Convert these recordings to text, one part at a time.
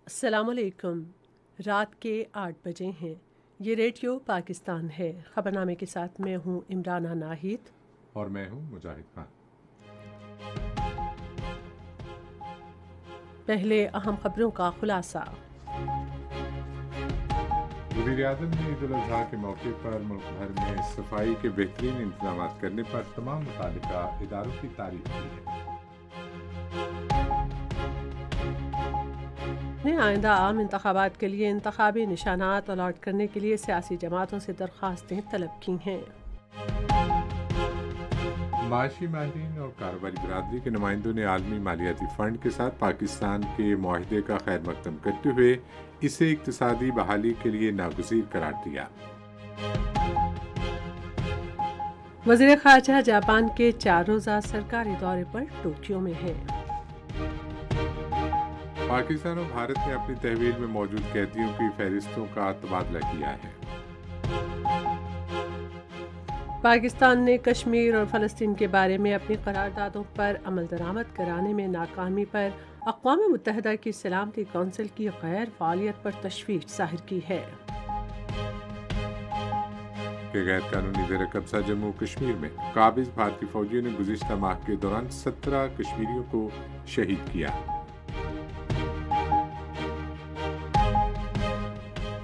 السلام علیکم۔ رات کے 8 بجے ہیں۔ یہ ریڈیو پاکستان ہے۔ خبرنامے کے ساتھ میں ہوں عمرانہ ناہید اور میں ہوں مجاہد خان۔ پہلے اہم خبروں کا خلاصہ۔ وزیر اعظم نے عید الاضحیٰ کے موقع پر ملک بھر میں صفائی کے بہترین انتظامات کرنے پر تمام متعلقہ اداروں کی تعریف کی ہے۔ آئندہ عام انتخابات کے لیے انتخابی نشانات الاٹ کرنے کے لیے سیاسی جماعتوں سے درخواستیں طلب کی ہیں۔ معاشی ماہرین اور کاروباری برادری کے نمائندوں نے عالمی مالیاتی فنڈ کے ساتھ پاکستان کے معاہدے کا خیر مقدم کرتے ہوئے اسے اقتصادی بحالی کے لیے ناگزیر قرار دیا۔ وزیر خارجہ جاپان کے 4 روزہ سرکاری دورے پر ٹوکیو میں ہیں۔ پاکستان اور بھارت نے اپنی تحویل میں موجود قیدیوں کی فہرستوں کا تبادلہ کیا ہے۔ پاکستان نے کشمیر اور فلسطین کے بارے میں اپنی قراردادوں پر عمل درآمد کرانے میں ناکامی پر اقوام متحدہ کی سلامتی کونسل کی غیر فعالیت پر تشویش ظاہر کی ہے۔ کہ غیر قانونی زیر قبضہ جموں کشمیر میں قابض بھارتی فوجیوں نے گزشتہ ماہ کے دوران 17 کشمیریوں کو شہید کیا۔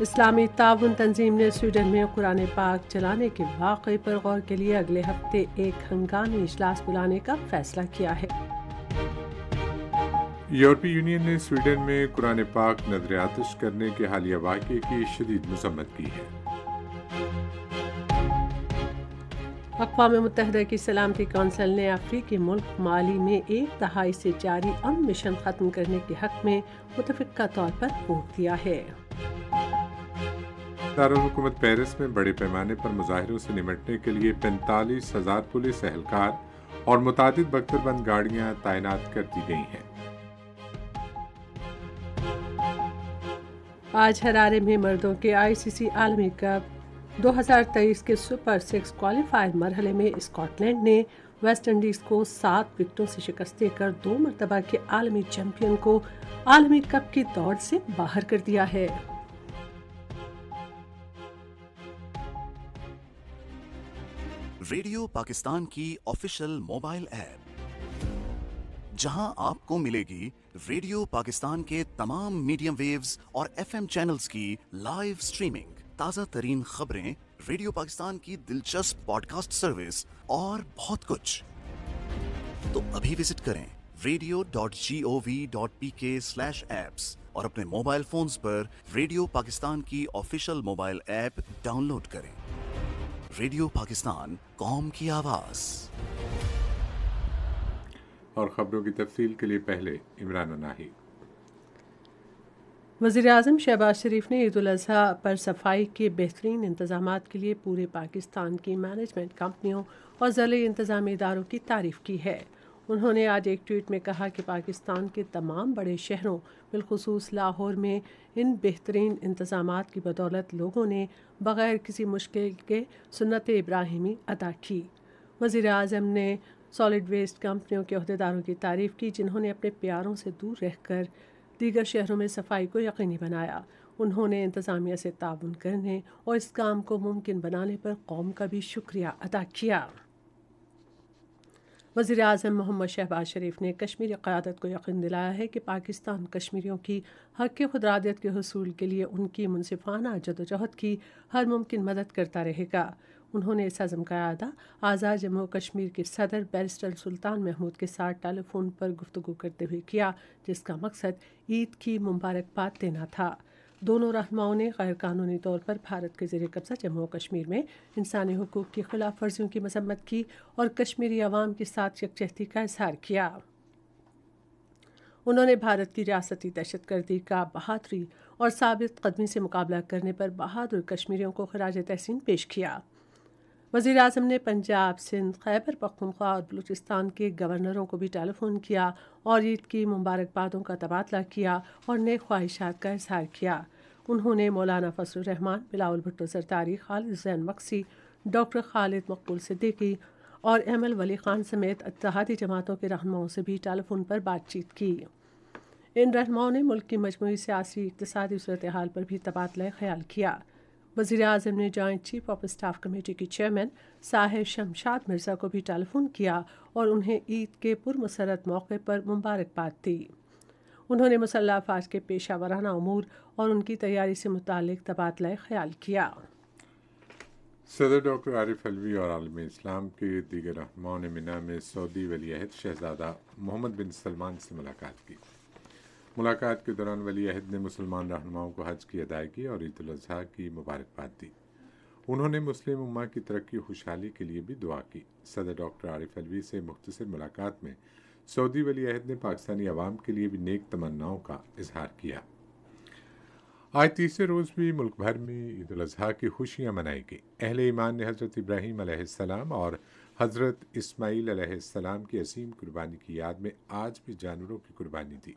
اسلامی تعاون تنظیم نے سویڈن میں قرآن پاک جلانے کے واقعے پر غور کے لیے اگلے ہفتے ایک ہنگامی اجلاس بلانے کا فیصلہ کیا ہے۔ یورپی یونین نے سویڈن میں قرآن پاک نذر آتش کرنے کے حالیہ واقعے کی شدید مذمت کی ہے۔ اقوام متحدہ کی سلامتی کونسل نے افریقی ملک مالی میں 1 دہائی سے جاری امن مشن ختم کرنے کے حق میں متفقہ طور پر ووٹ دیا ہے۔ دارالحکومت پیرس میں بڑے پیمانے پر مظاہروں سے نمٹنے کے لیے 45,000 پولیس اہلکار اور متعدد بختر بند گاڑیاں تعینات کر دی گئی ہیں۔ آج ہرارے میں مردوں کے ICC عالمی کپ 2023 کے سپر 6 کوالیفائر مرحلے میں اسکاٹ لینڈ نے ویسٹ انڈیز کو 7 وکٹوں سے شکست دے کر 2 مرتبہ کے عالمی چیمپئن کو عالمی کپ کی دوڑ سے باہر کر دیا ہے۔ ریڈیو پاکستان کی آفیشیل موبائل ایپ، جہاں آپ کو ملے گی ریڈیو پاکستان کے تمام میڈیم ویوز اور FM چینلز کی لائیو سٹریمنگ، تازہ ترین خبریں، ریڈیو پاکستان کی دلچسپ پوڈ کاسٹ سروس اور بہت کچھ۔ تو ابھی وزٹ کریں radio.gov.pk/apps اور اپنے موبائل فونز پر ریڈیو پاکستان کی official mobile app download کریں۔ ریڈیو پاکستان، قوم کی آواز۔ اور خبروں کی تفصیل کے لیے پہلے عمران ناہید۔ وزیر اعظم شہباز شریف نے عید الاضحیٰ پر صفائی کے بہترین انتظامات کے لیے پورے پاکستان کی مینجمنٹ کمپنیوں اور ضلعی انتظامی اداروں کی تعریف کی ہے۔ انہوں نے آج ایک ٹویٹ میں کہا کہ پاکستان کے تمام بڑے شہروں بالخصوص لاہور میں ان بہترین انتظامات کی بدولت لوگوں نے بغیر کسی مشکل کے سنت ابراہیمی ادا کی۔ وزیر اعظم نے سالڈ ویسٹ کمپنیوں کے عہدیداروں کی تعریف کی جنہوں نے اپنے پیاروں سے دور رہ کر دیگر شہروں میں صفائی کو یقینی بنایا۔ انہوں نے انتظامیہ سے تعاون کرنے اور اس کام کو ممکن بنانے پر قوم کا بھی شکریہ ادا کیا۔ وزیر اعظم محمد شہباز شریف نے کشمیری قیادت کو یقین دلایا ہے کہ پاکستان کشمیریوں کی حق خودارادیت کے حصول کے لیے ان کی منصفانہ جدوجہد کی ہر ممکن مدد کرتا رہے گا۔ انہوں نے اس عزم کا اعادہ آزاد جموں کشمیر کے صدر بیرسٹر سلطان محمود کے ساتھ ٹیلی فون پر گفتگو کرتے ہوئے کیا، جس کا مقصد عید کی مبارکباد دینا تھا۔ دونوں رہنماؤں نے غیر قانونی طور پر بھارت کے زیر قبضہ جموں و کشمیر میں انسانی حقوق کی خلاف ورزیوں کی مذمت کی اور کشمیری عوام کے ساتھ یکجہتی کا اظہار کیا۔ انہوں نے بھارت کی ریاستی دہشت گردی کا بہادری اور ثابت قدمی سے مقابلہ کرنے پر بہادر کشمیریوں کو خراج تحسین پیش کیا۔ وزیر اعظم نے پنجاب، سندھ، خیبر پختونخوا اور بلوچستان کے گورنروں کو بھی ٹیلی فون کیا اور عید کی مبارکبادوں کا تبادلہ کیا اور نیک خواہشات کا اظہار کیا۔ انہوں نے مولانا فضل الرحمان، بلاول بھٹو زرداری، خالد حسین مکسی، ڈاکٹر خالد مقبول صدیقی اور ML ولی خان سمیت اتحادی جماعتوں کے رہنماؤں سے بھی ٹیلی فون پر بات چیت کی۔ इन रहनुमाओं ने मुल्क की मजमूई सियासी इक़्तिसादी सूरत हाल पर भी तबादला ख्याल किया। वज़ीर आज़म ने joint chief of staff committee की चेयरमैन साहिर शमशाद मिर्ज़ा को भी टेलीफोन किया और उन्हें ईद के पुरमसरत मौके पर मुबारकबाद दी। उन्होंने मुसल्लह अफवाज के पेशा वराना उमूर और उनकी तैयारी से मुतालिक तबादला ख्याल किया। सदर डॉक्टर आरिफ अलवी और आलम इस्लाम के दीगर रहनुमाओं ने मिना में सऊदी वलीअहद शहजादा मोहम्मद बिन सलमान से मुलाकात की। मुलाकात के दौरान वलीअहद ने मुसलमान रहनुमाओं को हज की अदायगी और ईद उल अज़हा की मुबारकबाद दी। उन्होंने मुस्लिम उम्मा की तरक्की खुशहाली के लिए भी दुआ की। सदर डॉक्टर आरिफ अलवी से मुख्तसर मुलाकात में सऊदी वलीअहद ने पाकिस्तानी अवाम के लिए भी नेक तमन्नाओं का इजहार किया। आज तीसरे रोज़ भी मुल्क भर में ईद उल अज़हा की खुशियाँ मनाई गई। अहले ईमान ने हज़रत इब्राहीम अलैहिस्सलाम और हज़रत इस्माईल अलैहिस्सलाम की असीम कुर्बानी की याद में आज भी जानवरों की कुर्बानी दी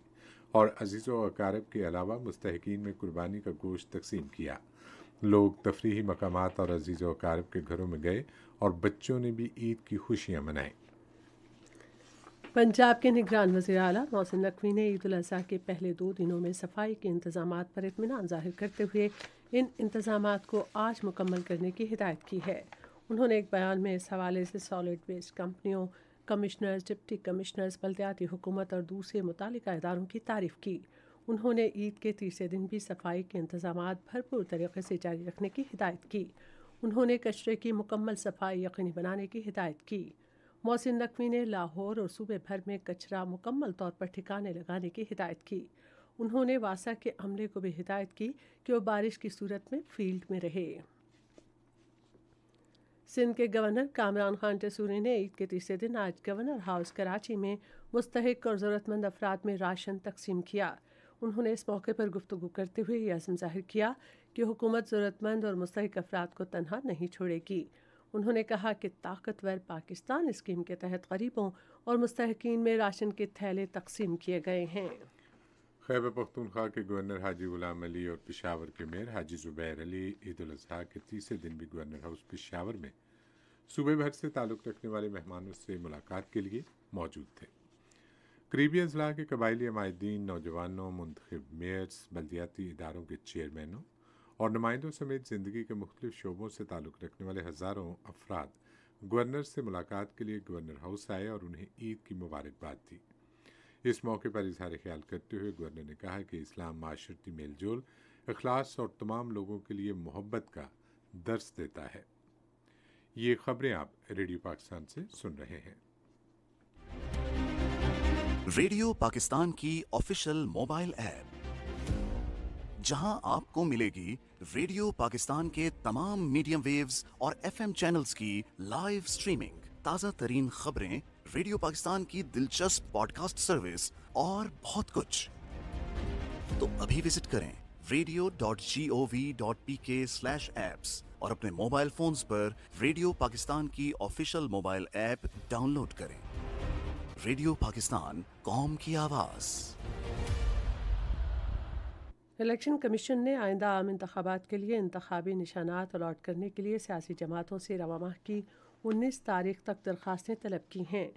और अजीज़ व अकारब के अलावा मुस्तहिकीन में कुर्बानी का गोश्त तकसीम किया। लोग तफरीही मकामात और अजीज़ व अकारब के घरों में गए और बच्चों ने भी ईद की खुशियाँ मनाई। पंजाब के निगरान वज़ीर आला मोहसिन नकवी ने ईद उल अज़हा के पहले 2 दिनों में सफाई के इंतजामात पर इत्मीनान ज़ाहिर करते हुए इन इंतजामात को आज मुकम्मल करने की हिदायत की है। उन्होंने एक बयान में इस हवाले से सॉलिड वेस्ट कंपनियों, कमिश्नर्स, डिप्टी कमिश्नर्स, बल्दियाती हुकूमत और दूसरे मुतालिका इदारों की तारीफ़ की। उन्होंने ईद के तीसरे दिन भी सफाई के इंतजामात भरपूर तरीके से जारी रखने की हिदायत की। उन्होंने कचरे की मुकम्मल सफाई यकीनी बनाने की हिदायत की। मोहसिन नकवी ने लाहौर और सूबे भर में कचरा मुकम्मल तौर पर ठिकाने लगाने की हिदायत की। उन्होंने वासा के अमले को भी हिदायत की कि वो बारिश की सूरत में फील्ड में रहे। सिंध के गवर्नर कामरान खान टेसूरी ने ईद के तीसरे दिन आज गवर्नर हाउस कराची में मुस्तहिक और ज़रूरतमंद अफराद में राशन तकसीम किया। उन्होंने इस मौके पर गुफ्तगू करते हुए यह अज़्म ज़ाहिर किया कि हुकूमत ज़रूरतमंद और मुस्तहिक अफराद को तनहा नहीं छोड़ेगी। उन्होंने कहा कि ताकतवर पाकिस्तान स्कीम के तहत गरीबों और मुस्तहिकीन में राशन के थैले तकसीम किए गए हैं। खैबर पख्तूनख्वा के गवर्नर हाजी गुलाम अली और पेशावर के मेयर हाजी ज़ुबैर अली ईद उल अज़हा के तीसरे दिन भी गवर्नर हाउस पेशावर में सूबे भर से ताल्लुक़ रखने वाले मेहमानों से मुलाकात के लिए मौजूद थे। करीबी अज़ला के कबायली अमायदीन, नौजवानों, मुंतखब मेयर्स, बल्दियाती इदारों के चेयरमैनों और नुमाइंदों समेत ज़िंदगी के मुख्तलिफ शोबों से ताल्लुक़ रखने वाले हज़ारों अफराद गवर्नर से मुलाकात के लिए गवर्नर हाउस आए और उन्हें ईद की मुबारकबाद दी। इस मौके पर इजहार ख्याल करते हुए गवर्नर ने कहा कि इस्लाम माशरती मेलजोल, इखलास और तमाम लोगों के लिए मोहब्बत का दर्स देता है। ये खबरें आप रेडियो पाकिस्तान से सुन रहे हैं। रेडियो पाकिस्तान की ऑफिशियल मोबाइल ऐप, जहां आपको मिलेगी रेडियो पाकिस्तान के तमाम मीडियम वेव्स और एफएम चैनल्स की लाइव स्ट्रीमिंग, ताज़ा तरीन खबरें, रेडियो पाकिस्तान की दिलचस्प पॉडकास्ट सर्विस और बहुत कुछ। तो अभी विजिट करें radio.gov.pk/apps और अपने मोबाइल फोन्स पर रेडियो पाकिस्तान की ऑफिशियल मोबाइल ऐप डाउनलोड करें। रेडियो पाकिस्तान, कौम की आवाज़। इलेक्शन कमीशन ने आइंदा आम इंतखाबात के लिए इंतखाबी निशानात अलॉट करने के लिए सियासी जमातों से रवा माह की 19 तारीख तक दरख्वास्तें तलब की हैं।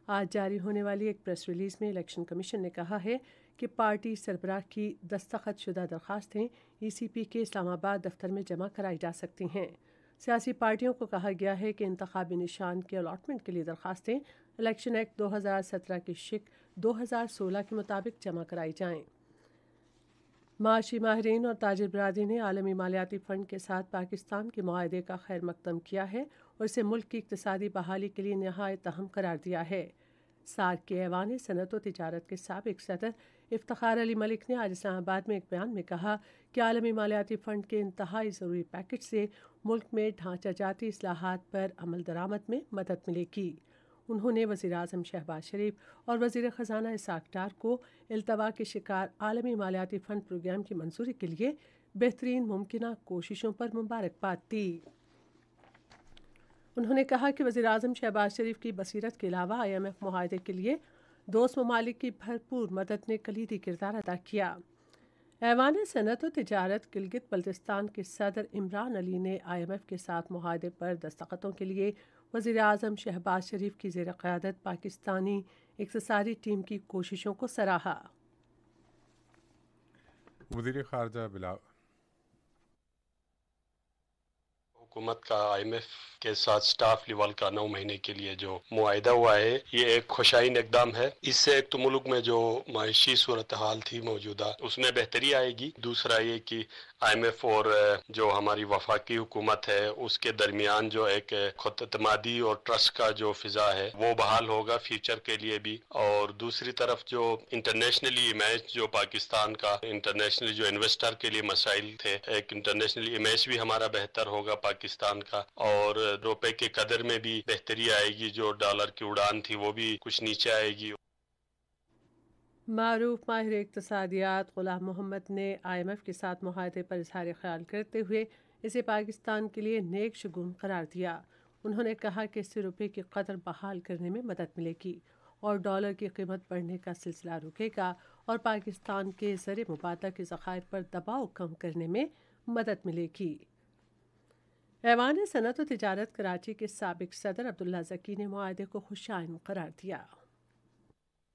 आज जारी होने वाली एक प्रेस रिलीज़ में इलेक्शन कमीशन ने कहा है कि पार्टी सरबराह की दस्तखत शुदा दरख्वास्तें ECP के इस्लामाबाद दफ्तर में जमा कराई जा सकती हैं। सियासी पार्टियों को कहा गया है कि इंतखाबी निशान के अलॉटमेंट के लिए दरख्वास्तें इलेक्शन एक्ट 2017 की शिक 2016 के मुताबिक जमा कराई जाएँ। माशी माहरीन और ताजिर बरादरी ने आलमी मालियाती फ़ंड के साथ पाकिस्तान के मुआहदे का खैर मकदम किया है और इसे मुल्क की इक़्तिसादी बहाली के लिए नहायत अहम करार दिया है। सार्क के ऐवान सनअत व तिजारत के साबिक़ सदर इफ्तिखार अली मलिक ने आज इस्लामाबाद में एक बयान में कहा कि आलमी मालियाती फ़ंड के इंतहाई ज़रूरी पैकेज से मुल्क में ढांचाजाती इस्लाहात पर अमल दरामद में मदद मिलेगी। उन्होंने वज़ीर आज़म शहबाज शरीफ और वज़ीर ख़जाना इसाक डार को इल्तवा के शिकार आलमी मालियाती फ़ंड प्रोग्राम की मंजूरी के लिए बेहतरीन मुमकिना कोशिशों पर मुबारकबाद दी। उन्होंने कहा कि वज़ीर आज़म शहबाज शरीफ की बसीरत के अलावा IMF मुआहदे के लिए दोस्त ममालिक की भरपूर मदद ने कलीदी किरदार अदा किया। ऐवान सनअत व तिजारत गिलगित बल्तिस्तान के सदर इमरान अली ने IMF के साथ मुआहदे पर दस्तखतों के लिए वज़ीर आज़म शहबाज शरीफ की ज़ेर क़यादत पाकिस्तानी इक़्तिसादी टीम की कोशिशों को सराहा। वज़ीर ख़ारजा हुकूमत का IMF के साथ स्टाफ लेवल का 9 महीने के लिए जो मुआहिदा हुआ है, ये एक खुशाइन इकदाम है। इससे एक तो मुल्क में जो माशी सूरत हाल थी मौजूदा, उसमें बेहतरी आएगी। दूसरा ये कि IMF और जो हमारी वफाकी हुकूमत है उसके दरमियान जो एक खुद-एतमादी और ट्रस्ट का जो फिजा है वो बहाल होगा फ्यूचर के लिए भी। और दूसरी तरफ जो इंटरनेशनली इमेज जो पाकिस्तान का इंटरनेशनली जो इन्वेस्टर के लिए मसाइल थे, एक इंटरनेशनली इमेज भी हमारा बेहतर होगा पाकिस्तान का, और रुपए के कदर में भी बेहतरी आएगी। जो डॉलर की उड़ान थी वो भी कुछ नीचे आएगी। मारूफ माहिर इक़्तिसादियात ग़ुलाम मोहम्मद ने IMF के साथ मुआहदे पर इज़हार ख्याल करते हुए इसे पाकिस्तान के लिए नेक शगुन करार दिया। उन्होंने कहा कि इससे रुपये की कदर बहाल करने में मदद मिलेगी और डॉलर की कीमत बढ़ने का सिलसिला रुकेगा और पाकिस्तान के ज़र मुबादला के ज़खायर पर दबाव कम करने में मदद मिलेगी। ऐवान सनअत व तिजारत कराची के साबिक सदर अब्दुल्ला ज़की ने मुआहदे को खुशाइन करार दिया।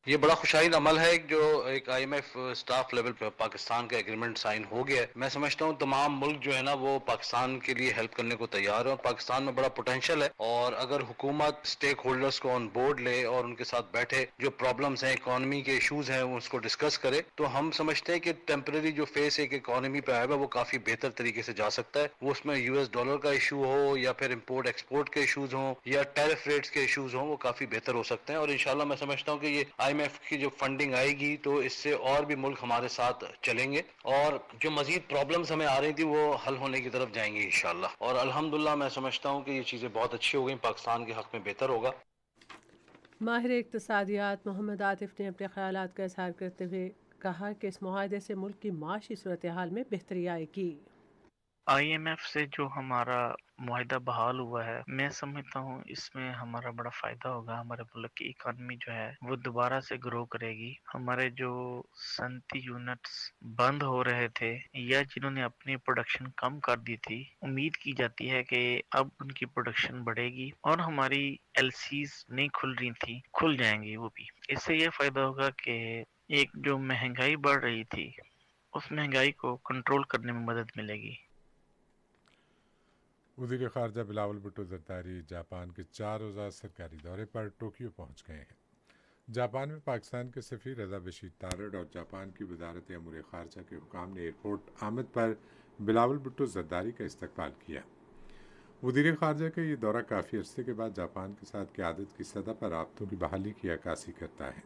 ये बड़ा खुशाइन अमल है जो एक IMF स्टाफ लेवल पर पाकिस्तान का एग्रीमेंट साइन हो गया है। मैं समझता हूँ तमाम मुल्क जो है ना वो पाकिस्तान के लिए हेल्प करने को तैयार है और पाकिस्तान में बड़ा पोटेंशियल है। और अगर हुकूमत स्टेक होल्डर्स को ऑन बोर्ड ले और उनके साथ बैठे, जो प्रॉब्लम्स हैं, इकोनॉमी के इशूज हैं, उसको डिस्कस करे, तो हम समझते हैं कि टेम्परेरी जो फेस एक इकोनॉमी पे आया है वो काफी बेहतर तरीके से जा सकता है। वो उसमें US डॉलर का इशू हो या फिर इम्पोर्ट एक्सपोर्ट के इशूज हो या टैरिफ रेट्स के इशूज हो, वो काफी बेहतर हो सकते हैं। और इंशाल्लाह मैं समझता हूँ कि ये IMF की जो फंडिंग आएगी तो इससे और भी मुल्क हमारे साथ चलेंगे और जो मजीद प्रॉब्लम्स हमें आ रही थी वो हल होने की तरफ जाएंगी इंशाल्लाह। और अल्हम्दुलिल्लाह मैं समझता हूँ कि ये चीज़ें बहुत अच्छी हो गई, पाकिस्तान के हक में बेहतर होगा। माहिर इक़्तिसादियात मोहम्मद आतिफ ने अपने ख़यालात का इज़हार करते हुए कहा कि इस मुआहदे से मुल्क की माशी सूरत हाल में बेहतरी आएगी। IMF से जो हमारा मुआहिदा बहाल हुआ है, मैं समझता हूँ इसमें हमारा बड़ा फ़ायदा होगा। हमारे मुल्क की इकानमी जो है वो दोबारा से ग्रो करेगी। हमारे जो सनती यूनिट्स बंद हो रहे थे या जिन्होंने अपनी प्रोडक्शन कम कर दी थी, उम्मीद की जाती है कि अब उनकी प्रोडक्शन बढ़ेगी और हमारी LCs नहीं खुल रही थी, खुल जाएंगी वो भी। इससे ये फ़ायदा होगा कि एक जो महंगाई बढ़ रही थी उस महंगाई को कंट्रोल करने में मदद मिलेगी। वज़ीर ख़ारजा बिलावल भुट्टो ज़रदारी जापान के 4 रोज़ा सरकारी दौरे पर टोक्यो पहुँच गए हैं। जापान में पाकिस्तान के सफ़ीर रज़ा बशीर तारड़ और जापान की वज़ारत अमूर ख़ारजा के हुकाम ने एयरपोर्ट आमद पर बिलावल भुट्टो ज़रदारी का इस्तकबाल किया। वज़ीर ख़ारजा का ये दौरा काफ़ी अरसे के बाद जापान के साथ क़यादत की सतह पर राब्तों की बहाली की अक्कासी करता है।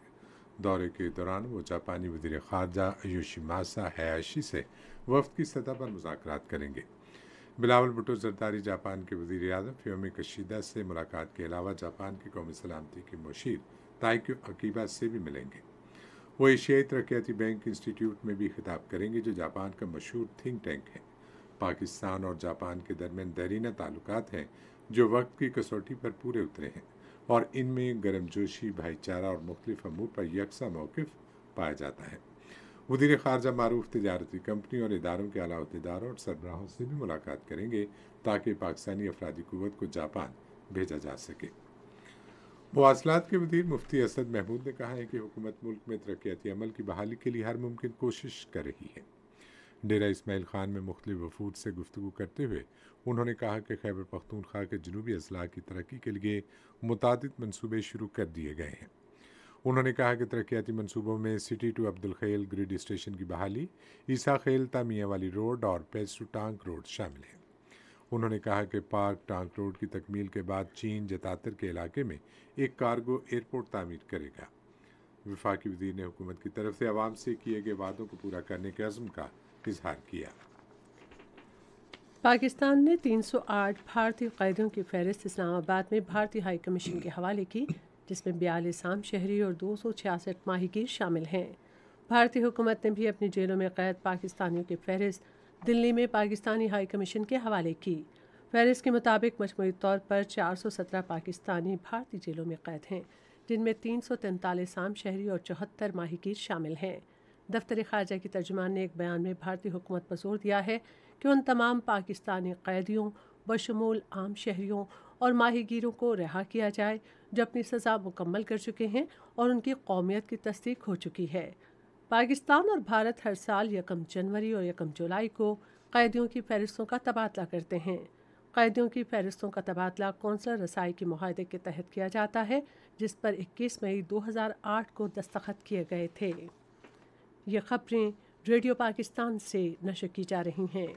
दौरे के दौरान वो जापानी वज़ीर ख़ारजा योशिमासा हयाशी से वफ़द की सतह पर मुज़ाकरात करेंगे। बिलावल भुट्टो ज़रदारी जापान के वज़ीर आज़म फ़योमी कशीदा से मुलाकात के अलावा जापान की कौमी सलामती के मुशीर ताइको अकीबा से भी मिलेंगे। वो एशियाई तरक्याती बैंक इंस्टीट्यूट में भी खिताब करेंगे जो जापान का मशहूर थिंक टैंक है। पाकिस्तान और जापान के दरमियान देरीना ताल्लुकात हैं जो वक्त की कसौटी पर पूरे उतरे हैं और इनमें गर्मजोशी, भाईचारा और मुख्तलिफ अमूर पर यकसा मौक़िफ़ पाया जाता है। वज़ीर ख़ारजा मारूफ तिजारती कंपनी और इदारों के आला अहदेदारों और सरबराहों से भी मुलाकात करेंगे ताकि पाकिस्तानी अफरादी क़ुव्वत को जापान भेजा जा सके। मवासलात के वज़ीर मुफ्ती असद महमूद ने कहा है कि हुकूमत मुल्क में तरक्याती अमल की बहाली के लिए हर मुमकिन कोशिश कर रही है। डेरा इस्माइल खान में मुख्तलिफ वफूद से गुफ्तगू करते हुए उन्होंने कहा कि खैबर पख्तूनख्वा के जनूबी अजला की तरक्की के लिए मुतादिद मनसूबे शुरू कर दिए गए हैं। उन्होंने कहा कि तरक्याती मनसूबों में सिटी टू अब्दुल खैल ग्रिड स्टेशन की बहाली, ईसा खेल तामिया वाली रोड और पेज टू टांक रोड शामिल हैं। उन्होंने कहा कि पार्क टांक रोड की तकमील के बाद चीन जतातर के इलाके में एक कार्गो एयरपोर्ट तामीर करेगा। वफाकी वज़ीर ने हुकूमत की तरफ से आवाम से किए गए वादों को पूरा करने के अज़्म का इजहार किया। पाकिस्तान ने 308 भारतीय कैदियों की फहरिस्त इस्लामाबाद में भारतीय हाई कमीशन के हवाले की, जिसमें 42 आम शहरी और 266 माहीगीर शामिल हैं। भारतीय हुकूमत ने भी अपनी जेलों में कैद पाकिस्तानियों की फहरिस्त दिल्ली में पाकिस्तानी हाई कमीशन के हवाले की। फहरिस्त के मुताबिक मजमूई तौर पर 417 पाकिस्तानी भारतीय जेलों में कैद हैं, जिनमें 343 आम शहरी और 74 माहीगीर शामिल हैं। दफ्तर ख़ारजा की तर्जुमान ने एक बयान में भारतीय हुकूमत पर जोर दिया है कि उन तमाम पाकिस्तानी कैदियों बशमूल आम शहरियों और माहीगीरों को रिहा किया जाए जो अपनी सज़ा मुकम्मल कर चुके हैं और उनकी कौमियत की तस्दीक हो चुकी है। पाकिस्तान और भारत हर साल 1 जनवरी और 1 जुलाई को कैदियों की फहरिस्तों का तबादला करते हैं। कैदियों की फहरिस्तों का तबादला कौंसलर रसाई के मुआहदे के तहत किया जाता है, जिस पर 21 मई 2008 को दस्तखत किए गए थे। ये खबरें रेडियो पाकिस्तान से नशर की जा रही हैं।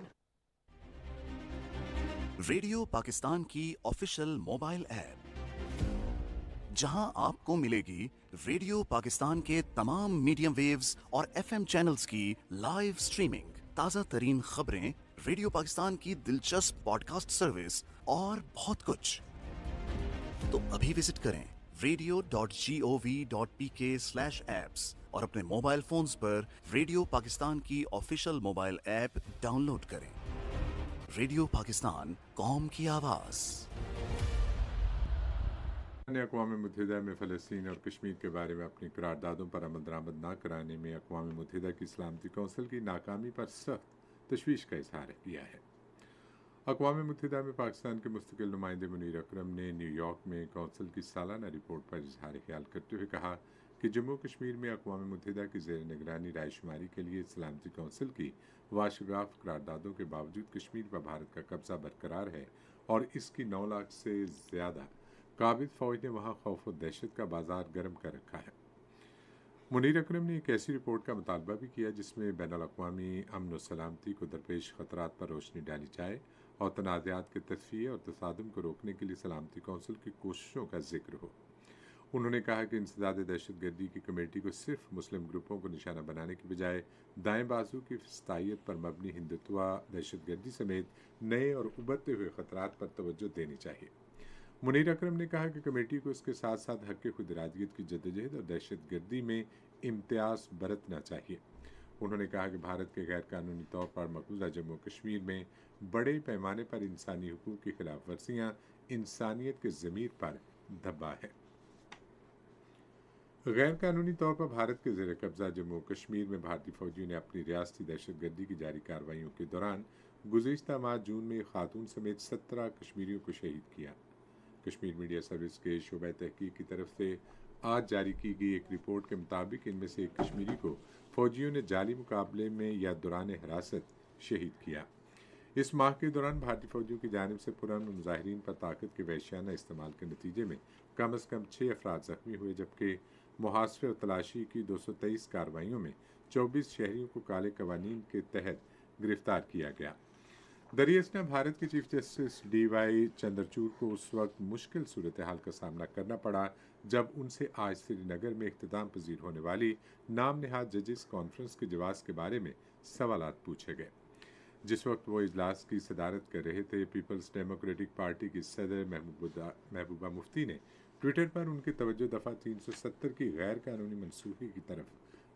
रेडियो पाकिस्तान की ऑफिशियल मोबाइल ऐप, जहां आपको मिलेगी रेडियो पाकिस्तान के तमाम मीडियम वेव्स और एफएम चैनल्स की लाइव स्ट्रीमिंग, ताज़ा तरीन खबरें, रेडियो पाकिस्तान की दिलचस्प पॉडकास्ट सर्विस और बहुत कुछ। तो अभी विजिट करें radio.gov.pk/apps और अपने मोबाइल फोन्स पर रेडियो पाकिस्तान की ऑफिशियल मोबाइल ऐप डाउनलोड करें। रेडियो पाकिस्तान, कौम की आवाज़। अक़वाम मुत्तहिदा में फ़लस्तीन और कश्मीर के बारे में अपनी करारदादों पर अमल दरामद न कराने में अक़वाम मुत्तहिदा की सलामती कौंसिल की नाकामी पर सख्त तशवीश का इजहार किया है। अक़वाम मुत्तहिदा में पाकिस्तान के मुस्तकिल नुमाइंदे मुनीर अकरम ने न्यूयॉर्क में कौंसिल की सालाना रिपोर्ट पर इजहार ख्याल करते हुए कहा कि जम्मू कश्मीर में अक़वाम मुत्तहिदा की ज़ेर निगरानी रायशुमारी के लिए सलामती कौंसिल की वाशगाफ करारदादों के बावजूद कश्मीर पर भारत का कब्ज़ा बरकरार है और इसकी 9 लाख से ज़्यादा काबिज फ़ौज ने वहाँ खौफ और दहशत का बाजार गर्म कर रखा है। मुनीर अकरम ने एक ऐसी रिपोर्ट का मुतालबा भी किया जिसमें बैनुल-अक़वामी अमन और सलामती को दरपेश ख़तरात पर रोशनी डाली जाए और तनाज़ात के तस्फ़िये और तसादुम को रोकने के लिए सलामती कौंसिल की कोशिशों का जिक्र हो। उन्होंने कहा कि इंसदाद दहशतगर्दी की कमेटी को सिर्फ मुस्लिम ग्रुपों को निशाना बनाने के बजाय दाएं बाजू की फिस्तायत पर मबनी हिंदुत्वा, दहशतगर्दी समेत नए और उभरते हुए ख़तरात पर तवज्जो देनी चाहिए। मुनीर अकरम ने कहा कि कमेटी को इसके साथ साथ हक़ खुदराजगियत की जद्दोजहद और दहशतगर्दी में इम्तियाज़ बरतना चाहिए। उन्होंने कहा कि भारत के गैर कानूनी तौर पर मकबूजा जम्मू कश्मीर में बड़े पैमाने पर इंसानी हुकूक की खिलाफ वर्जियाँ इंसानियत के ज़मीर पर धब्बा है। गैर कानूनी तौर पर भारत के ज़ेर कब्ज़ा जम्मू कश्मीर में भारतीय फ़ौजियों ने अपनी रियासती दहशतगर्दी की जारी कार्रवाइयों के दौरान गुज़िश्ता माह जून में खातून समेत 17 कश्मीरियों को शहीद किया। कश्मीर मीडिया सर्विस के शोबा तहकीक की तरफ से आज जारी की गई एक रिपोर्ट के मुताबिक इनमें से एक कश्मीरी को फ़ौजियों ने जाली मुकाबले में या दौरान हिरासत शहीद किया। इस माह के दौरान भारतीय फ़ौजियों की जानिब से पुरअमन मुजाहिरीन पर ताकत के वहशियाना इस्तेमाल के नतीजे में कम अज़ कम 6 अफराद ज़ख्मी हुए, जबकि मुहासरे और तलाशी की 223 कार्रवाइयों में 24 शहरियों को काले कवानीन के तहत गिरफ्तार किया गया। दरियासना भारत के चीफ जस्टिस DY चंद्रचूड़ को उस वक्त मुश्किल सूरत हाल का सामना करना पड़ा जब उनसे आज श्रीनगर में इख्तिताम पजीर होने वाली नाम नहाद जजेस कॉन्फ्रेंस के जवाब के बारे में सवालात पूछे गए। जिस वक्त वो इजलास की सदारत कर रहे थे, पीपल्स डेमोक्रेटिक पार्टी की सदर महबूबा मुफ्ती ने ट्विटर पर उनकी तवज्जो दफ़ा 370 की गैर कानूनी मनसूखी की तरफ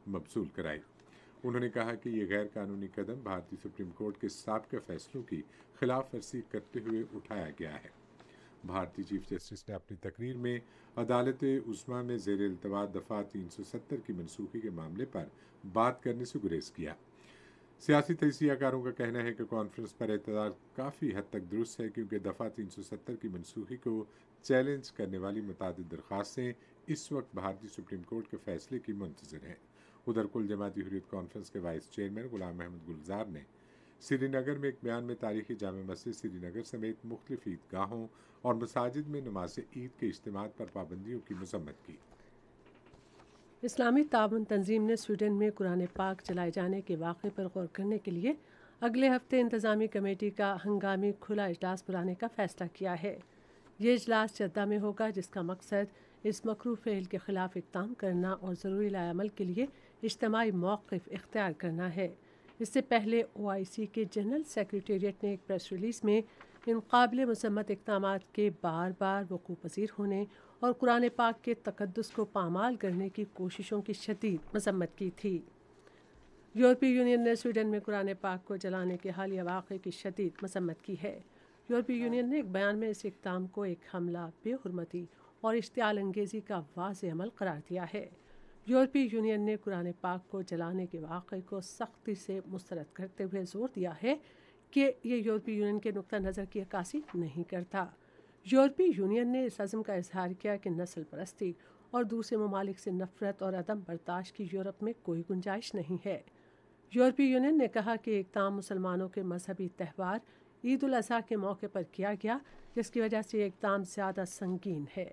मबसूल कराई। उन्होंने कहा कि ये गैर कानूनी कदम भारतीय सुप्रीम कोर्ट के साबिक़ा फैसलों की खिलाफ वर्जी करते हुए उठाया गया है। भारतीय चीफ जस्टिस ने अपनी तकरीर में अदालत उस्मा में ज़ेर इल्तवा दफ़ा 370 की मनसूखी के मामले पर बात करने से गुरेज किया। सियासी तजियाकारों का कहना है कि कॉन्फ्रेंस पर एतदार काफ़ी हद तक दुरुस्त है, क्योंकि दफ़ा 370 की मनसूखी को चैलेंज करने वाली मुतादिद दरख्वास्तें इस वक्त भारतीय सुप्रीम कोर्ट के फैसले की मुंतज़िर हैं। उधर कुल जमाती हुर्रियत कॉन्फ्रेंस के वाइस चेयरमैन गुलाम अहमद गुलजार ने श्रीनगर में एक बयान में तारीखी जामे मस्जिद श्रीनगर समेत मुख्तलिफ ईदगाहों और मसाजिद में नमाज ईद के इज्तिमात पर पाबंदियों की मज़म्मत की। इस्लामी ताउन तंजीम ने स्वीडन में कुरान पाक जलाए जाने के वाक़े पर गौर करने के लिए अगले हफ्ते इंतज़ामी कमेटी का हंगामी खुला इजलास बुलाने का फ़ैसला किया है। ये इजलास जद्दा में होगा, जिसका मकसद इस मकरूह फ़ेल के ख़िलाफ़ इक़दाम करना और ज़रूरी लाएअमल के लिए इज्तिमाई मौक़िफ़ इख्तियार करना है। इससे पहले OIC के जनरल सेक्रेटेरिएट ने एक प्रेस रिलीज़ में इन काबिल मसम्मत इक़दामात के बार बार वक़ूअ पज़ीर होने और कुरान पाक के तक़द्दुस को पामाल करने की कोशिशों की शदीद मज़म्मत की थी। यूरोपीय यूनियन ने स्वीडन में कुरान पाक को जलाने के हालिया वाक़े की शदीद मज़म्मत की है। यूरोपीय यूनियन ने एक बयान में इस इक़दाम को एक हमला, बेहुरमती और इश्तियाल अंगेज़ी का वाज़ेह अमल करार दिया है। यूरोपीय यूनियन ने कुरान पाक को जलाने के वाक़े को सख्ती से मुस्तरद करते हुए ज़ोर दिया है कि ये यूरोपीय यूनियन के नुक्ता नज़र की अक्कासी नहीं करता। यूरोपीय यूनियन ने इस अज़्म का इजहार किया कि नस्ल परस्ती اور دوسرے ممالک سے نفرت اور عدم برداشت کی یورپ میں کوئی گنجائش نہیں ہے۔ یورپی یونین نے کہا کہ اقدام مسلمانوں کے مذہبی تہوار عید الاضحیٰ کے موقع پر کیا گیا، جس کی وجہ سے یہ اقدام زیادہ سنگین ہے۔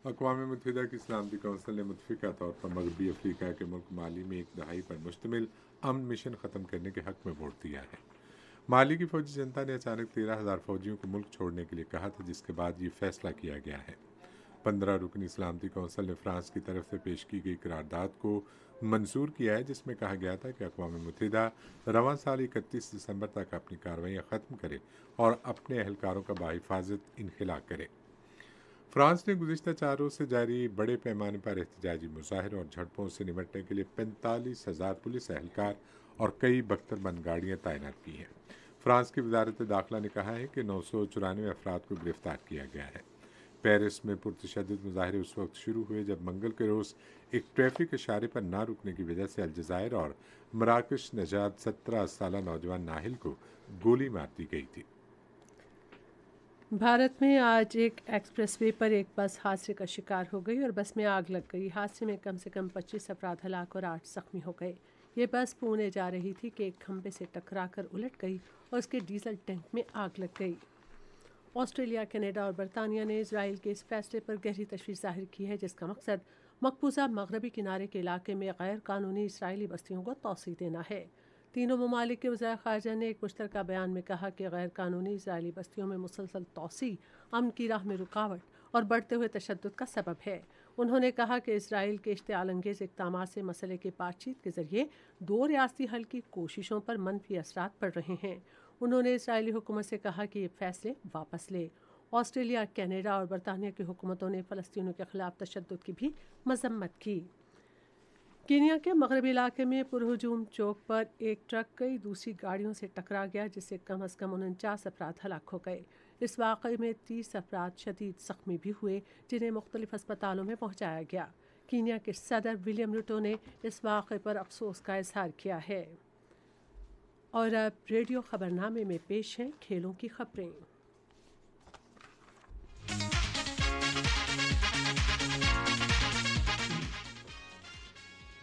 اقوام متحدہ کی سلامتی کونسل نے متفقہ طور پر مغربی افریقہ کے ملک مالی میں 1 دہائی پر مشتمل امن مشن ختم کرنے کے حق میں ووٹ دیا ہے۔ مالی کی فوجی جنتا نے اچانک 13,000 فوجیوں کو ملک چھوڑنے کے لیے کہا تھا، جس کے بعد یہ فیصلہ کیا گیا ہے۔ 15 رکنی سلامتی کونسل نے فرانس کی طرف سے پیش کی گئی قرارداد کو منظور کیا ہے، جس میں کہا گیا تھا کہ اقوام متحدہ رواں سال 31 دسمبر تک اپنی کارروائیاں ختم کرے اور اپنے اہلکاروں کا بحفاظت انخلا کرے۔ فرانس نے گزشتہ 4 روز سے جاری بڑے پیمانے پر احتجاجی مظاہروں اور جھڑپوں سے نمٹنے کے لیے 45,000 پولیس اہلکار اور کئی بختر بند گاڑیاں تعینات کی ہیں۔ فرانس کی وزارت داخلہ نے کہا ہے کہ 994 افراد کو گرفتار کیا گیا ہے۔ پیرس میں پرتشدد مظاہرے اس وقت شروع ہوئے جب منگل کے روز ایک ٹریفک اشارے پر نہ رکنے کی وجہ سے الجزائر اور مراکش نژاد 17 سالہ نوجوان ناہل کو گولی مار دی گئی تھی۔ بھارت میں آج ایک ایکسپریس وے پر ایک بس حادثے کا شکار ہو گئی اور بس میں آگ لگ گئی۔ حادثے میں کم سے کم 25 افراد ہلاک اور 8 زخمی ہو گئے۔ یہ بس پونے جا رہی تھی کہ ایک کھمبے سے ٹکرا کر الٹ گئی اور اس کے ڈیزل ٹینک میں آگ لگ گئی۔ آسٹریلیا، کینیڈا اور برطانیہ نے اسرائیل کے اس فیصلے پر گہری تشویش ظاہر کی ہے، جس کا مقصد مقبوضہ مغربی کنارے کے علاقے میں غیر قانونی اسرائیلی بستیوں کو توسیع دینا ہے۔ تینوں ممالک کے وزراء خارجہ نے ایک مشترکہ بیان میں کہا کہ غیر قانونی اسرائیلی بستیوں میں مسلسل توسیع امن کی راہ میں رکاوٹ اور بڑھتے ہوئے تشدد کا سبب ہے۔ انہوں نے کہا کہ اسرائیل کے اشتعال انگیز اقدامات سے مسئلے کی بات چیت کے ذریعے 2 ریاستی حل کی کوششوں پر منفی اثرات پڑ رہے ہیں۔ انہوں نے اسرائیلی حکومت سے کہا کہ یہ فیصلے واپس لے۔ آسٹریلیا، کینیڈا اور برطانیہ کی حکومتوں نے فلسطینیوں کے خلاف تشدد کی بھی مذمت کی۔ کینیا کے مغربی علاقے میں پرہجوم چوک پر ایک ٹرک کئی دوسری گاڑیوں سے ٹکرا گیا، جس سے کم از کم 49 افراد ہلاک ہو گئے۔ اس واقعے میں 30 افراد شدید زخمی بھی ہوئے، جنہیں مختلف ہسپتالوں میں پہنچایا گیا۔ کینیا کے صدر ولیم روٹو نے اس واقعے پر افسوس کا اظہار کیا ہے۔ اور اب ریڈیو خبرنامے میں پیش ہیں کھیلوں کی خبریں۔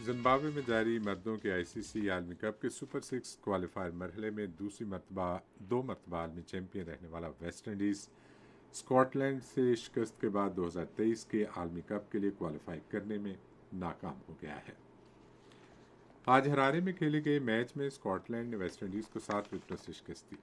زمبابوے میں جاری مردوں کے ICC عالمی کپ کے سپر 6 کوالیفائر مرحلے میں 2 مرتبہ عالمی چیمپئن رہنے والا ویسٹ انڈیز اسکاٹ لینڈ سے شکست کے بعد 2023 کے عالمی کپ کے لیے کوالیفائی کرنے میں ناکام ہو گیا ہے۔ آج ہرارے میں کھیلے گئے میچ میں اسکاٹ لینڈ نے ویسٹ انڈیز کو 7 وکٹوں سے شکست دی۔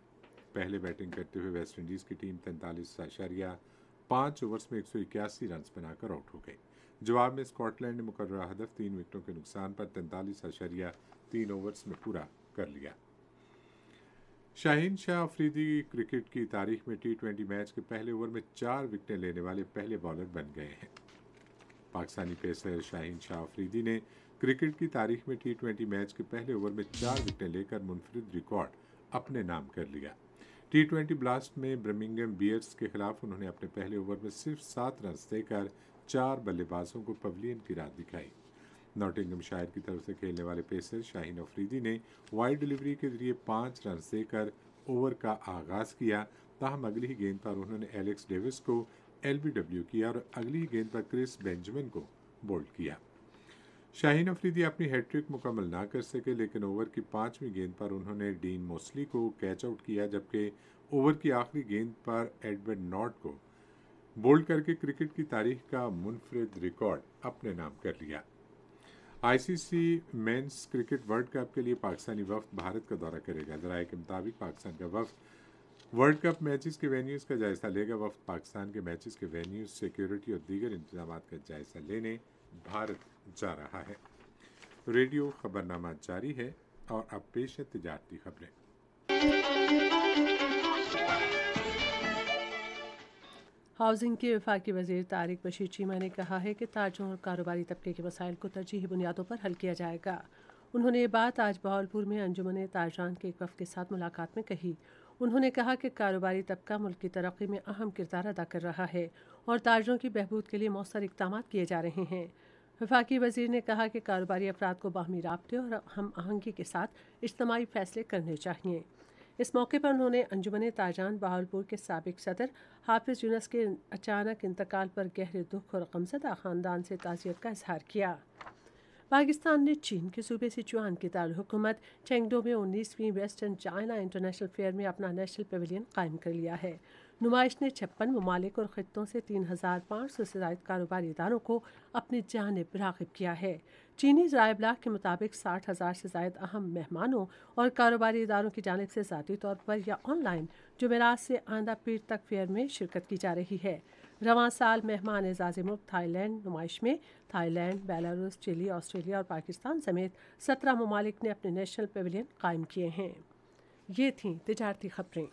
پہلے بیٹنگ کرتے ہوئے ویسٹ انڈیز کی ٹیم 43.5 اوورز میں 181 رنز بنا کر آؤٹ ہو گئی۔ جواب میں اسکاٹ لینڈ نے مقررہ ہدف 3 وکٹوں کے نقصان پر 43.3 اوورز میں پورا کر لیا۔ شاہین شاہ افریدی کرکٹ کی تاریخ میں T20 میچ کے پہلے اوور میں 4 وکٹیں لینے والے پہلے بالر بن گئے ہیں۔ پاکستانی پیسر شاہین شاہ افریدی نے کرکٹ کی تاریخ میں T20 میچ کے پہلے اوور میں 4 وکٹیں لے کر منفرد ریکارڈ اپنے نام کر لیا۔ T20 بلاسٹ میں برمنگھم بیئرز کے خلاف انہوں نے اپنے پہلے اوور میں صرف 7 رنز دے کر 4 بلے بازوں کو پویلین کی راہ دکھائی۔ ناٹنگھم شائر کی طرف سے کھیلنے والے پیسر شاہین افریدی نے وائڈ ڈلیوری کے ذریعے 5 رنز دے کر اوور کا آغاز کیا، تاہم اگلی ہی گیند پر انہوں نے ایلیکس ڈیوس کو LBW کیا اور اگلی ہی گیند پر کرس بینجمن کو بولڈ کیا۔ شاہین افریدی اپنی ہیٹ ٹرک مکمل نہ کر سکے، لیکن اوور کی 5ویں گیند پر انہوں نے ڈین موسلی کو کیچ آؤٹ کیا، جبکہ اوور کی آخری گیند پر ایڈورڈ ناٹ کو بولڈ کر کے کرکٹ کی تاریخ کا منفرد ریکارڈ اپنے نام کر لیا۔ ICC men's cricket World Cup کے لیے پاکستانی وفد بھارت کا دورہ کرے گا۔ ذرائع کے مطابق پاکستان کا وفد ورلڈ کپ میچز کے وینیوز کا جائزہ لے گا۔ وفد پاکستان کے میچز کے وینیوز، سیکیورٹی اور دیگر انتظامات کا جائزہ لینے بھارت جا رہا ہے۔ ریڈیو خبرنامہ جاری ہے اور اب پیش ہے تجارتی خبریں۔ ہاؤسنگ کے وفاقی وزیر طارق بشیر چیمہ نے کہا ہے کہ تاجروں اور کاروباری طبقے کے مسائل کو ترجیحی بنیادوں پر حل کیا جائے گا۔ انہوں نے یہ بات آج بہاولپور میں انجمن تاجران کے ایک وفد کے ساتھ ملاقات میں کہی۔ انہوں نے کہا کہ کاروباری طبقہ ملک کی ترقی میں اہم کردار ادا کر رہا ہے اور تاجروں کی بہبود کے لیے مؤثر اقدامات کیے جا رہے ہیں۔ وفاقی وزیر نے کہا کہ کاروباری افراد کو باہمی رابطے اور ہم آہنگی کے ساتھ اجتماعی فیصلے کرنے چاہئیں۔ اس موقع پر انہوں نے انجمن تاجان بہاولپور کے سابق صدر حافظ یونس کے اچانک انتقال پر گہرے دکھ اور غمزدہ خاندان سے تعزیت کا اظہار کیا۔ پاکستان نے چین کے صوبے سچوان کے دارالحکومت چینگڈو میں 19ویں ویسٹرن چائنا انٹرنیشنل فیئر میں اپنا نیشنل پیویلین قائم کر لیا ہے۔ نمائش نے 56 ممالک اور خطوں سے 3500 سے زائد کاروباری اداروں کو اپنی جانب راغب کیا ہے۔ چینی ذرائع ابلاغ کے مطابق 60,000 سے زائد اہم مہمانوں اور کاروباری اداروں کی جانب سے ذاتی طور پر یا آن لائن جمعرات سے آئندہ پیر تک فیئر میں شرکت کی جا رہی ہے۔ رواں سال مہمان اعزاز ملک تھائی لینڈ نمائش میں تھائی لینڈ، بیلاروس، چلی، آسٹریلیا اور پاکستان سمیت 17 ممالک نے اپنے نیشنل پیویلین قائم کیے ہیں۔ یہ تھیں تجارتی خبریں۔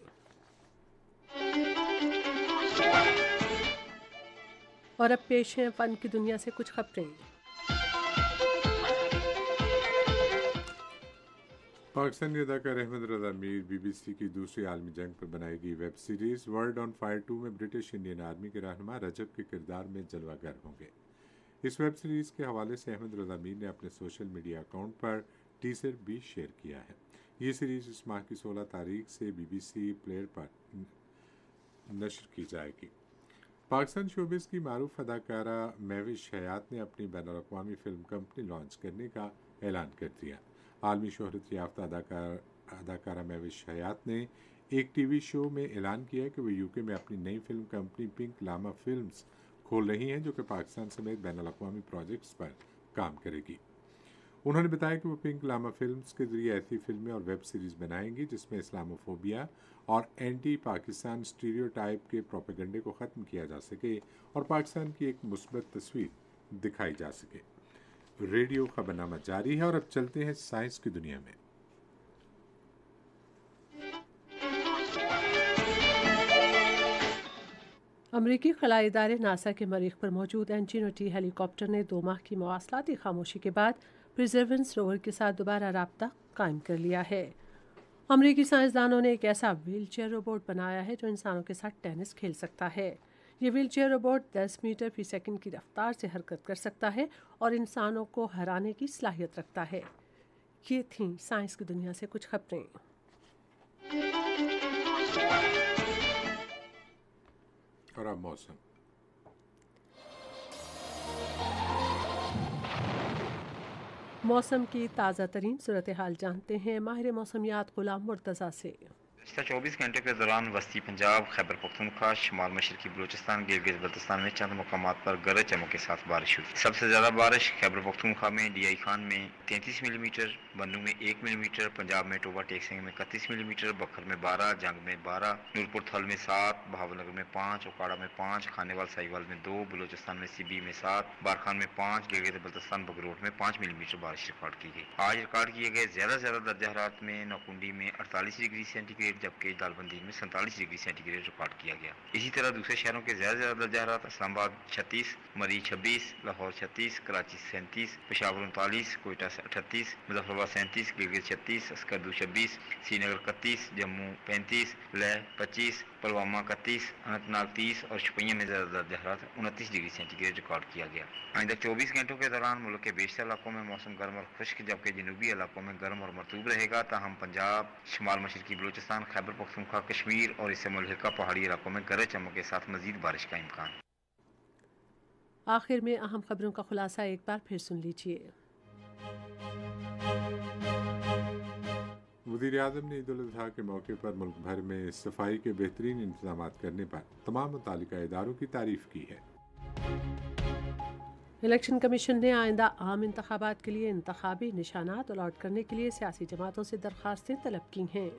اور اب پیش ہیں فن کی دنیا سے کچھ خبریں۔ پاکستانی اداکار احمد رضا میر بی بی سی کی دوسری عالمی جنگ پر بنائی گئی web series world on fire 2 میں برٹش انڈین آرمی کے رہنما رجب کے کردار میں جلوہ گر ہوں گے۔ اس ویب سیریز کے حوالے سے احمد رضا میر نے اپنے سوشل میڈیا اکاؤنٹ پر ٹیزر بھی شیئر کیا ہے۔ یہ سیریز اس ماہ کی 16 تاریخ سے بی بی سی پلیئر پر نشر کی جائے گی۔ پاکستان شوبز کی معروف اداکارہ مہوش حیات نے اپنی بین الاقوامی فلم کمپنی لانچ کرنے کا اعلان کر دیا۔ عالمی شہرت یافتہ اداکارہ مہوش حیات نے ایک ٹی وی شو میں اعلان کیا کہ وہ UK میں اپنی نئی film company Pink Llama Films کھول رہی ہیں جو کہ پاکستان سمیت بین الاقوامی پروجیکٹس پر کام کرے گی۔ انہوں نے بتایا کہ وہ پنک لاما فلمز کے ذریعے ایسی فلمیں اور ویب سیریز بنائیں گی جس میں اسلاموفوبیا اور اینٹی پاکستان اسٹیریوٹائپ کے پروپیگنڈے کو ختم کیا جا سکے اور پاکستان کی ایک مثبت تصویر دکھائی جا سکے۔ ریڈیو خبرنامہ جاری ہے اور اب چلتے ہیں سائنس کی دنیا میں۔ امریکی خلائی ادارے ناسا کے مریخ پر موجود انجینوٹی ہیلی کاپٹر نے 2 ماہ کی مواصلاتی خاموشی کے بعد پرزیورنس روور کے ساتھ دوبارہ رابطہ قائم کر لیا ہے۔ امریکی سائنسدانوں نے ایک ایسا ویل چیئر روبوٹ بنایا ہے جو انسانوں کے ساتھ ٹینس کھیل سکتا ہے۔ یہ ویل چیئر روبوٹ 10 میٹر فی سیکنڈ کی رفتار سے حرکت کر سکتا ہے اور انسانوں کو ہرانے کی صلاحیت رکھتا ہے۔ یہ تھیں سائنس کی دنیا سے کچھ خبریں۔ اور اب موسم۔ موسم کی تازہ ترین صورتحال جانتے ہیں ماہر موسمیات غلام مرتضیٰ سے۔ گزشتہ 24 گھنٹے کے دوران وسطی پنجاب، خیبر پختونخوا، شمال مشرقی بلوچستان، گلگت بلتستان میں چند مقامات پر گرج چمک کے ساتھ بارش ہوئی۔ سب سے زیادہ بارش خیبر پختونخوا میں ڈی آئی خان میں 33 ملی میٹر، بنو میں 1 ملی میٹر، پنجاب میں ٹوبا ٹیک سنگھ میں 31 ملی میٹر، بکھر میں 12، جنگ میں 12، نورپور تھل میں 7، بہاول نگر میں 5، اوکاڑا میں 5، خانیوال سائیوال میں 2، بلوچستان میں سبی میں 7، بارکھان میں 5، گلگت بلتستان بگروٹ میں 5 ملی میٹر بارش ریکارڈ کی گئی۔ آج ریکارڈ کیے گئے زیادہ درجہ حرارت میں نوکنڈی میں 48 ڈگری سینٹی گریڈ جبکہ دالبندی میں 47 ڈگری سینٹی گریڈ ریکارڈ کیا گیا۔ اسی طرح دوسرے شہروں کے زیادہ درجہ حرارت اسلام آباد 36، مری 26، لاہور 36، کراچی 37، پشاور 39، کوئٹہ 38، مظفر آباد 37، گلگت 36، اسکردو 26، سری نگر 31، جموں 35، لیہ 25، پلوامہ 31، اننت ناگ 30 اور شوپیاں میں زیادہ درجہ حرارت 29 ڈگری سینٹی گریڈ ریکارڈ کیا گیا۔ آئندہ 24 گھنٹوں کے دوران ملک کے بیشتر علاقوں میں موسم گرم اور خشک جبکہ جنوبی علاقوں میں گرم اور مرطوب رہے گا، تاہم پنجاب، شمال مشرقی بلوچستان، خیبر پختونخوا، کشمیر اور اس سے ملحقہ پہاڑی علاقوں میں گرج چمک کے ساتھ مزید بارش کا امکان۔ آخر میں اہم خبروں کا خلاصہ ایک بار پھر سن لیجیے۔ وزیر اعظم نے عید الاضحیٰ کے موقع پر ملک بھر میں صفائی کے بہترین انتظامات کرنے پر تمام متعلقہ اداروں کی تعریف کی ہے۔ الیکشن کمیشن نے آئندہ عام انتخابات کے لیے انتخابی نشانات الاٹ کرنے کے لیے سیاسی جماعتوں سے درخواستیں طلب کی ہیں۔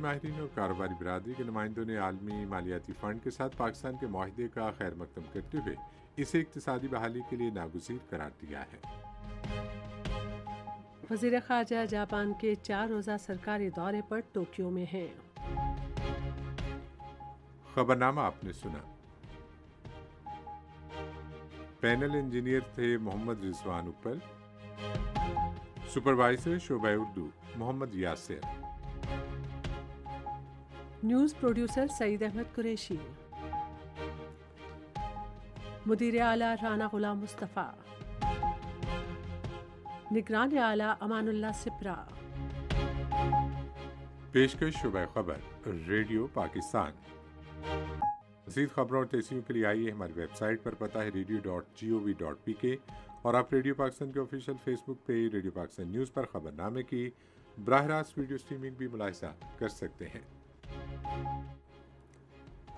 ماہرین اور کاروباری برادری کے نمائندوں نے عالمی مالیاتی فنڈ کے ساتھ پاکستان کے معاہدے کا خیر مقدم کرتے ہوئے اسے اقتصادی بحالی کے لیے ناگزیر قرار دیا ہے۔ وزیر خارجہ جاپان کے 4 روزہ سرکاری دورے پر ٹوکیو میں ہیں۔ خبرنامہ آپ نے سنا۔ پینل انجینئر تھے محمد رضوان اپل، سپروائزر شعبہ اردو محمد یاسر، نیوز پروڈیوسر سعید احمد قریشی، مدیر اعلیٰ رانا غلام مصطفیٰ، نگران اعلیٰ امان اللہ سپرا، पेशकश शुबह खबर रेडियो पाकिस्तान। मज़ीद खबरों और तस्वीरों के लिए आइए हमारी वेबसाइट पर, पता है radio.gov.pk, और आप रेडियो पाकिस्तान के official Facebook page radio Pakistan news पर खबरनामे की बराह रास्त वीडियो स्ट्रीमिंग भी मुलाहिजा कर सकते हैं।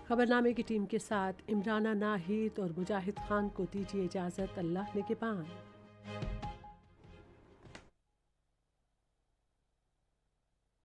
खबरनामे की टीम के साथ इमराना नाहिद और मुजाहिद खान को दीजिए इजाज़त। अल्लाह ने के पान।